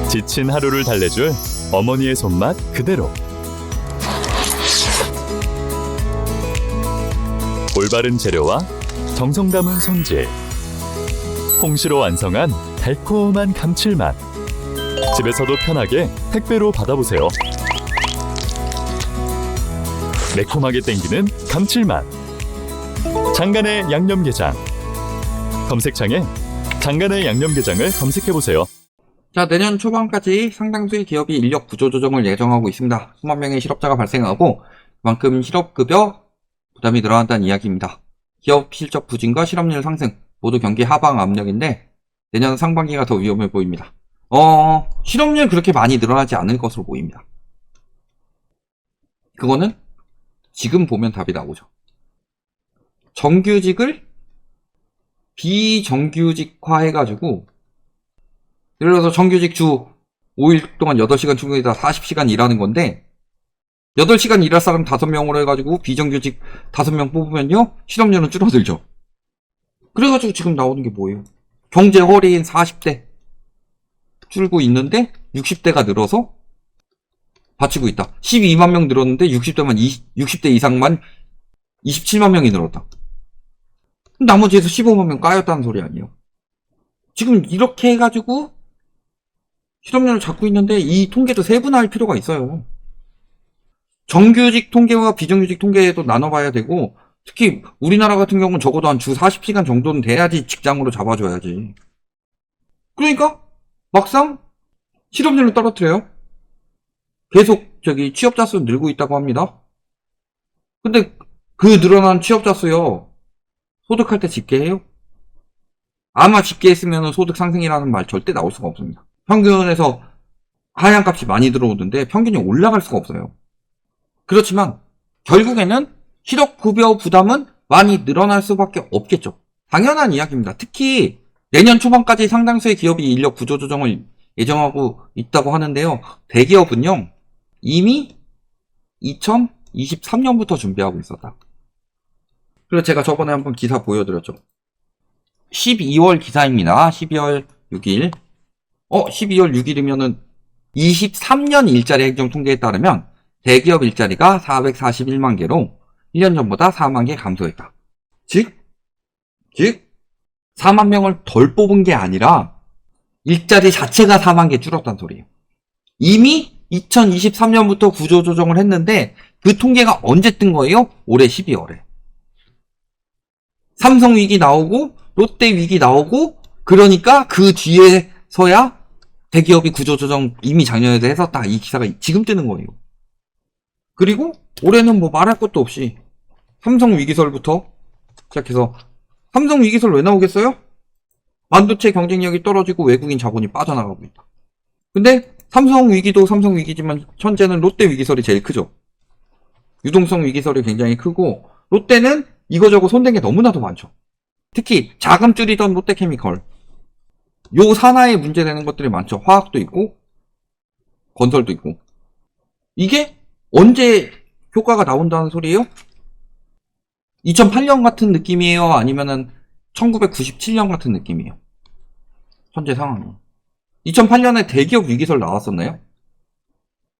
지친 하루를 달래줄 어머니의 손맛 그대로. 올바른 재료와 정성 담은 손질. 홍시로 완성한 달콤한 감칠맛. 집에서도 편하게 택배로 받아보세요. 매콤하게 땡기는 감칠맛. 장간의 양념게장. 검색창에 장간의 양념게장을 검색해보세요. 자, 내년 초반까지 상당수의 기업이 인력 구조 조정을 예정하고 있습니다. 수만 명의 실업자가 발생하고 그만큼 실업급여 부담이 늘어난다는 이야기입니다. 기업 실적 부진과 실업률 상승 모두 경기 하방 압력인데 내년 상반기가 더 위험해 보입니다. 실업률 그렇게 많이 늘어나지 않을 것으로 보입니다. 그거는 지금 보면 답이 나오죠. 정규직을 비정규직화 해가지고 예를 들어서 정규직 주 5일 동안 8시간 출근이다 40시간 일하는 건데 8시간 일할 사람 5명으로 해가지고 비정규직 5명 뽑으면요 실업률은 줄어들죠. 그래가지고 지금 나오는 게 뭐예요? 경제 허리인 40대 줄고 있는데 60대가 늘어서 받치고 있다. 12만 명 늘었는데 60대 이상만 27만 명이 늘었다. 나머지에서 15만 명 까였다는 소리 아니에요? 지금 이렇게 해가지고 실업률을 잡고 있는데 이 통계도 세분화할 필요가 있어요. 정규직 통계와 비정규직 통계도 나눠봐야 되고 특히 우리나라 같은 경우는 적어도 한 주 40시간 정도는 돼야지 직장으로 잡아줘야지. 그러니까 막상 실업률을 떨어뜨려요. 계속 취업자 수 늘고 있다고 합니다. 근데 그 늘어난 취업자 수요 소득할 때 집계해요? 아마 집계했으면 소득 상승이라는 말 절대 나올 수가 없습니다. 평균에서 하향 값이 많이 들어오는데 평균이 올라갈 수가 없어요. 그렇지만 결국에는 실업급여 부담은 많이 늘어날 수밖에 없겠죠. 당연한 이야기입니다. 특히 내년 초반까지 상당수의 기업이 인력 구조조정을 예정하고 있다고 하는데요. 대기업은요 이미 2023년부터 준비하고 있었다. 그래서 제가 저번에 한번 기사 보여드렸죠. 12월 기사입니다. 12월 6일 12월 6일이면은 23년 일자리 행정 통계에 따르면 대기업 일자리가 441만 개로 1년 전보다 4만 개 감소했다. 즉 4만 명을 덜 뽑은 게 아니라 일자리 자체가 4만 개 줄었단 소리예요. 이미 2023년부터 구조조정을 했는데 그 통계가 언제 뜬 거예요? 올해 12월에. 삼성 위기 나오고 롯데 위기 나오고 그러니까 그 뒤에서야 대기업이 구조조정 이미 작년에도 했었다. 이 기사가 지금 뜨는 거예요. 그리고 올해는 뭐 말할 것도 없이 삼성 위기설부터 시작해서 삼성 위기설 왜 나오겠어요? 반도체 경쟁력이 떨어지고 외국인 자본이 빠져나가고 있다. 근데 삼성 위기도 삼성 위기지만 현재는 롯데 위기설이 제일 크죠. 유동성 위기설이 굉장히 크고 롯데는 이거저거 손댄 게 너무나도 많죠. 특히 자금 줄이던 롯데케미컬 요 산하에 문제되는 것들이 많죠. 화학도 있고 건설도 있고. 이게 언제 효과가 나온다는 소리예요? 2008년 같은 느낌이에요? 아니면은 1997년 같은 느낌이에요? 현재 상황이. 2008년에 대기업 위기설 나왔었나요?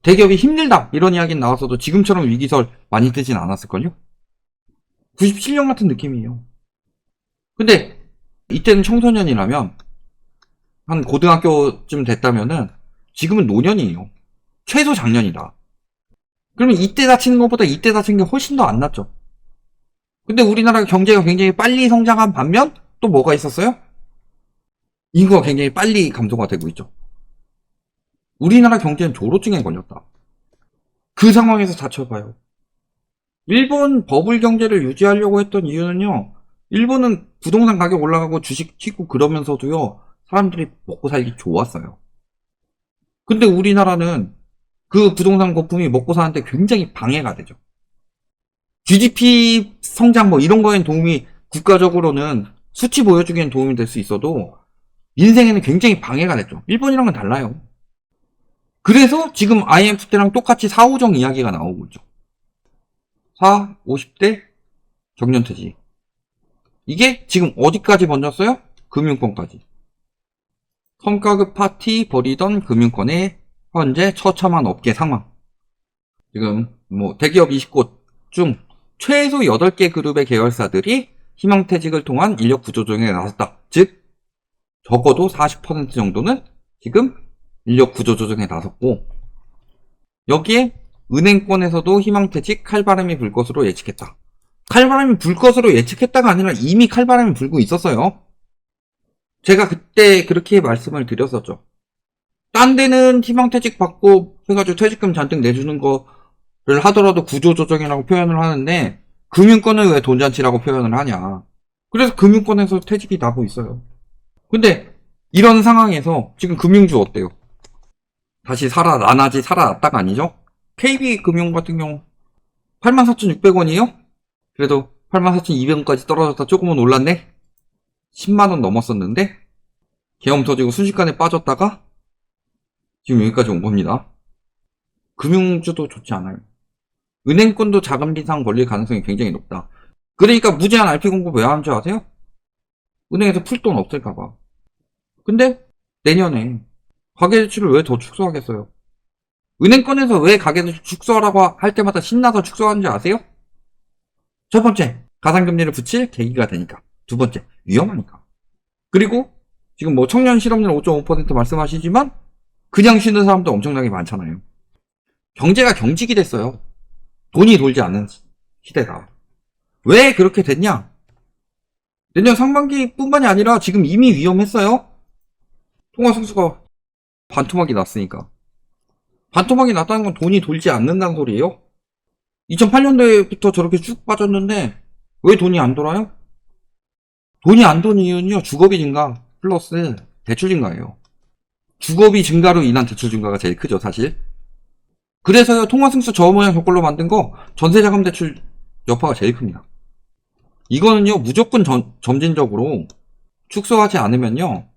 대기업이 힘들다 이런 이야기는 나왔어도 지금처럼 위기설 많이 뜨진 않았을걸요? 97년 같은 느낌이에요. 근데 이때는 청소년이라면 한 고등학교쯤 됐다면은 지금은 노년이에요. 최소 작년이다. 그러면 이때 다치는 것보다 이때 다치는 게 훨씬 더 안 낫죠. 근데 우리나라 경제가 굉장히 빨리 성장한 반면 또 뭐가 있었어요? 인구가 굉장히 빨리 감소가 되고 있죠. 우리나라 경제는 조로증에 걸렸다. 그 상황에서 다쳐봐요. 일본 버블 경제를 유지하려고 했던 이유는요. 일본은 부동산 가격 올라가고 주식 튀고 그러면서도요. 사람들이 먹고 살기 좋았어요. 근데 우리나라는 그 부동산 거품이 먹고 사는데 굉장히 방해가 되죠. GDP 성장 뭐 이런 거엔 도움이 국가적으로는 수치 보여주기엔 도움이 될 수 있어도 인생에는 굉장히 방해가 됐죠. 일본이랑은 달라요. 그래서 지금 IMF 때랑 똑같이 사후정 이야기가 나오고 있죠. 50대 정년퇴직. 이게 지금 어디까지 번졌어요? 금융권까지. 성과급 파티 벌이던 금융권의 현재 처참한 업계 상황. 지금 대기업 20곳 중 최소 8개 그룹의 계열사들이 희망퇴직을 통한 인력 구조조정에 나섰다. 즉 적어도 40% 정도는 지금 인력 구조조정에 나섰고, 여기에 은행권에서도 희망퇴직 칼바람이 불 것으로 예측했다. 칼바람이 불 것으로 예측했다가 아니라 이미 칼바람이 불고 있었어요. 제가 그때 그렇게 말씀을 드렸었죠. 딴 데는 희망퇴직 받고 해가지고 퇴직금 잔뜩 내주는 거를 하더라도 구조조정이라고 표현을 하는데, 금융권은 왜 돈잔치라고 표현을 하냐. 그래서 금융권에서 퇴직이 나고 있어요. 근데 이런 상황에서 지금 금융주 어때요? 다시 나나지 살아났다가 아니죠? KB금융 같은 경우 84,600원이에요? 그래도 84,200원까지 떨어졌다. 조금은 올랐네? 10만원 넘었었는데 계엄 터지고 순식간에 빠졌다가 지금 여기까지 온 겁니다. 금융주도 좋지 않아요. 은행권도 자금 비상 걸릴 가능성이 굉장히 높다. 그러니까 무제한 RP 공급 왜 하는 줄 아세요? 은행에서 풀 돈 없을까봐. 근데 내년에 가계대출을 왜 더 축소하겠어요? 은행권에서 왜 가계대출 축소하라고 할 때마다 신나서 축소하는지 아세요? 첫 번째, 가상금리를 붙일 계기가 되니까. 두 번째, 위험하니까. 그리고 지금 청년 실업률 5.5% 말씀하시지만 그냥 쉬는 사람도 엄청나게 많잖아요. 경제가 경직이 됐어요. 돈이 돌지 않는 시대다. 왜 그렇게 됐냐? 내년 상반기 뿐만이 아니라 지금 이미 위험했어요. 통화 승수가 반토막이 났으니까. 반토막이 났다는 건 돈이 돌지 않는다는 소리예요. 2008년도에부터 저렇게 쭉 빠졌는데 왜 돈이 안 돌아요? 돈이 안 도는 이유는요, 주거비 증가 플러스 대출 증가예요. 주거비 증가로 인한 대출 증가가 제일 크죠, 사실. 그래서요, 통화승수 저 모양 저걸로 만든 거 전세자금 대출 여파가 제일 큽니다. 이거는요, 무조건 점진적으로 축소하지 않으면요,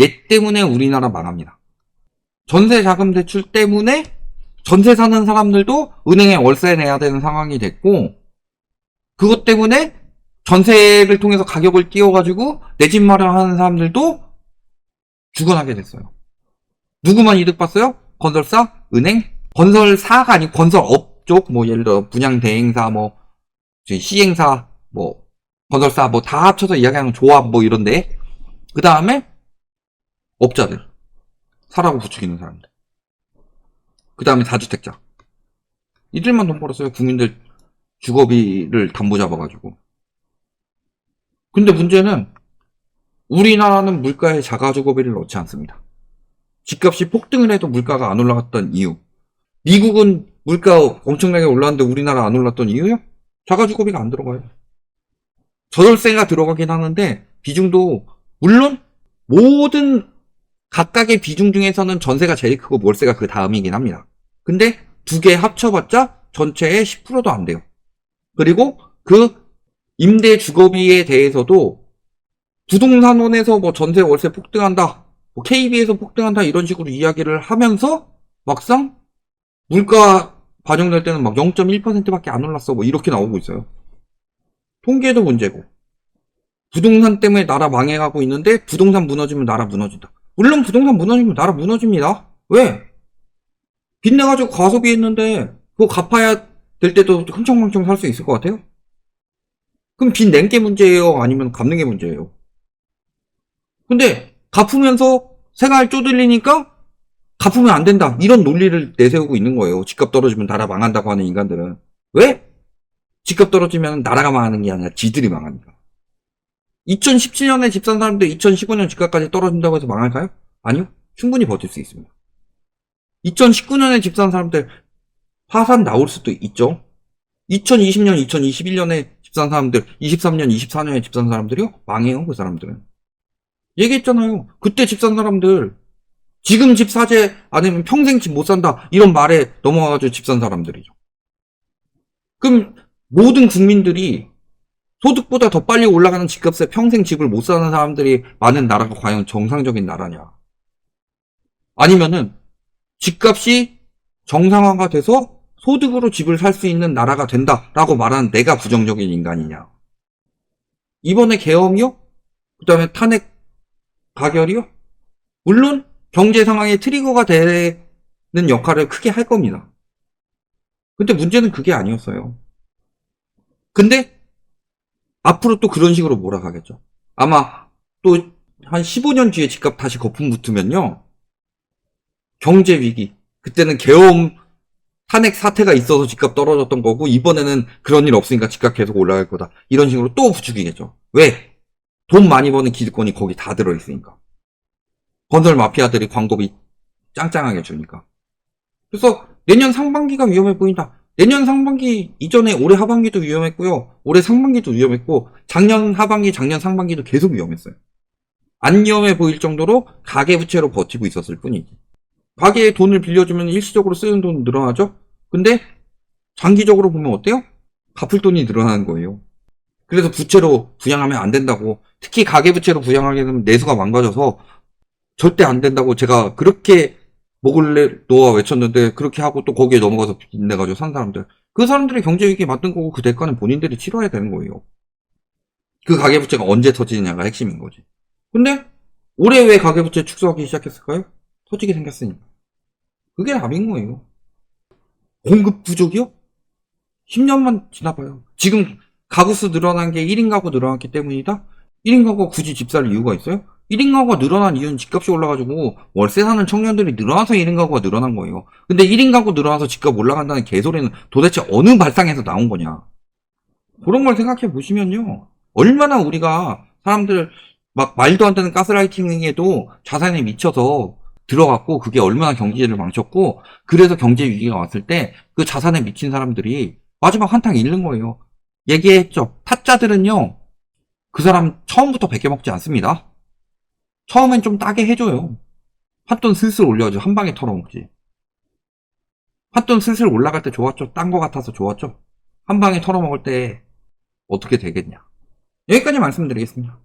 얘 때문에 우리나라 망합니다. 전세자금 대출 때문에 전세 사는 사람들도 은행에 월세 내야 되는 상황이 됐고, 그것 때문에 전세를 통해서 가격을 띄워가지고 내 집 마련하는 사람들도 죽어나게 됐어요. 누구만 이득 봤어요? 건설사? 은행? 건설사가 아니고 건설업 쪽, 예를 들어 분양대행사, 시행사, 건설사, 다 합쳐서 이야기하는 조합, 이런데. 그 다음에 업자들, 사라고 부추기는 사람들. 그 다음에 다주택자. 이들만 돈 벌었어요. 국민들 주거비를 담보 잡아가지고. 근데 문제는 우리나라는 물가에 자가주거비를 넣지 않습니다. 집값이 폭등을 해도 물가가 안 올라갔던 이유. 미국은 물가 엄청나게 올랐는데 우리나라 안 올랐던 이유요? 자가주거비가 안 들어가요. 저돌세가 들어가긴 하는데 비중도, 물론 모든 각각의 비중 중에서는 전세가 제일 크고 월세가 그 다음이긴 합니다. 근데 두 개 합쳐봤자 전체의 10%도 안 돼요. 그리고 그 임대 주거비에 대해서도 부동산원에서 전세 월세 폭등한다, KB에서 폭등한다 이런 식으로 이야기를 하면서 막상 물가 반영될 때는 0.1%밖에 안 올랐어 이렇게 나오고 있어요. 통계도 문제고, 부동산 때문에 나라 망해가고 있는데 부동산 무너지면 나라 무너진다. 물론 부동산 무너지면 나라 무너집니다. 왜? 빚 내가지고 과소비 했는데 그거 갚아야 될 때도 흥청망청 살 수 있을 것 같아요? 그럼 빚 낸 게 문제예요? 아니면 갚는 게 문제예요? 근데 갚으면서 생활 쪼들리니까 갚으면 안 된다, 이런 논리를 내세우고 있는 거예요. 집값 떨어지면 나라 망한다고 하는 인간들은. 왜? 집값 떨어지면 나라가 망하는 게 아니라 지들이 망하니까. 2017년에 집 산 사람들 2015년 집값까지 떨어진다고 해서 망할까요? 아니요. 충분히 버틸 수 있습니다. 2019년에 집 산 사람들 파산 나올 수도 있죠. 2020년, 2021년에 집 산 사람들, 23년, 24년에 집 산 사람들이요? 망해요, 그 사람들은. 얘기했잖아요. 그때 집 산 사람들, 지금 집 사재 아니면 평생 집 못 산다 이런 말에 넘어가가지고 집 산 사람들이죠. 그럼 모든 국민들이 소득보다 더 빨리 올라가는 집값에 평생 집을 못 사는 사람들이 많은 나라가 과연 정상적인 나라냐? 아니면은 집값이 정상화가 돼서 소득으로 집을 살 수 있는 나라가 된다라고 말하는 내가 부정적인 인간이냐? 이번에 계엄이요? 그 다음에 탄핵 가결이요? 물론 경제 상황의 트리거가 되는 역할을 크게 할 겁니다. 근데 문제는 그게 아니었어요. 근데 앞으로 또 그런 식으로 몰아가겠죠. 아마 또 한 15년 뒤에 집값 다시 거품 붙으면요. 경제 위기. 그때는 계엄 탄핵 사태가 있어서 집값 떨어졌던 거고 이번에는 그런 일 없으니까 집값 계속 올라갈 거다. 이런 식으로 또 부추기겠죠. 왜? 돈 많이 버는 기득권이 거기 다 들어있으니까. 건설 마피아들이 광고비 짱짱하게 주니까. 그래서 내년 상반기가 위험해 보인다. 내년 상반기 이전에 올해 하반기도 위험했고요. 올해 상반기도 위험했고 작년 하반기, 작년 상반기도 계속 위험했어요. 안 위험해 보일 정도로 가계부채로 버티고 있었을 뿐이지. 가계에 돈을 빌려주면 일시적으로 쓰는 돈 늘어나죠? 근데 장기적으로 보면 어때요? 갚을 돈이 늘어나는 거예요. 그래서 부채로 부양하면 안 된다고. 특히 가계부채로 부양하게 되면 내수가 망가져서 절대 안 된다고 제가 그렇게 목을 놓아 외쳤는데 그렇게 하고 또 거기에 넘어가서 빚내가지고 산 사람들. 그 사람들이 경제위기에 맞는 거고 그 대가는 본인들이 치러야 되는 거예요. 그 가계부채가 언제 터지느냐가 핵심인 거지. 근데 올해 왜 가계부채 축소하기 시작했을까요? 터지게 생겼으니까. 그게 답인 거예요. 공급 부족이요? 10년만 지나봐요. 지금 가구수 늘어난 게 1인 가구 늘어났기 때문이다? 1인 가구가 굳이 집 살 이유가 있어요? 1인 가구가 늘어난 이유는 집값이 올라가지고 월세 사는 청년들이 늘어나서 1인 가구가 늘어난 거예요. 근데 1인 가구 늘어나서 집값 올라간다는 개소리는 도대체 어느 발상에서 나온 거냐? 그런 걸 생각해 보시면요. 얼마나 우리가 사람들 막 말도 안 되는 가스라이팅에도 자산에 미쳐서 들어갔고 그게 얼마나 경제를 망쳤고 그래서 경제 위기가 왔을 때 그 자산에 미친 사람들이 마지막 한탕 잃는 거예요. 얘기했죠. 타짜들은요. 그 사람 처음부터 베껴먹지 않습니다. 처음엔 좀 따게 해줘요. 팥돈 슬슬 올려가지고 한 방에 털어먹지. 팥돈 슬슬 올라갈 때 좋았죠. 딴 거 같아서 좋았죠. 한 방에 털어먹을 때 어떻게 되겠냐. 여기까지 말씀드리겠습니다.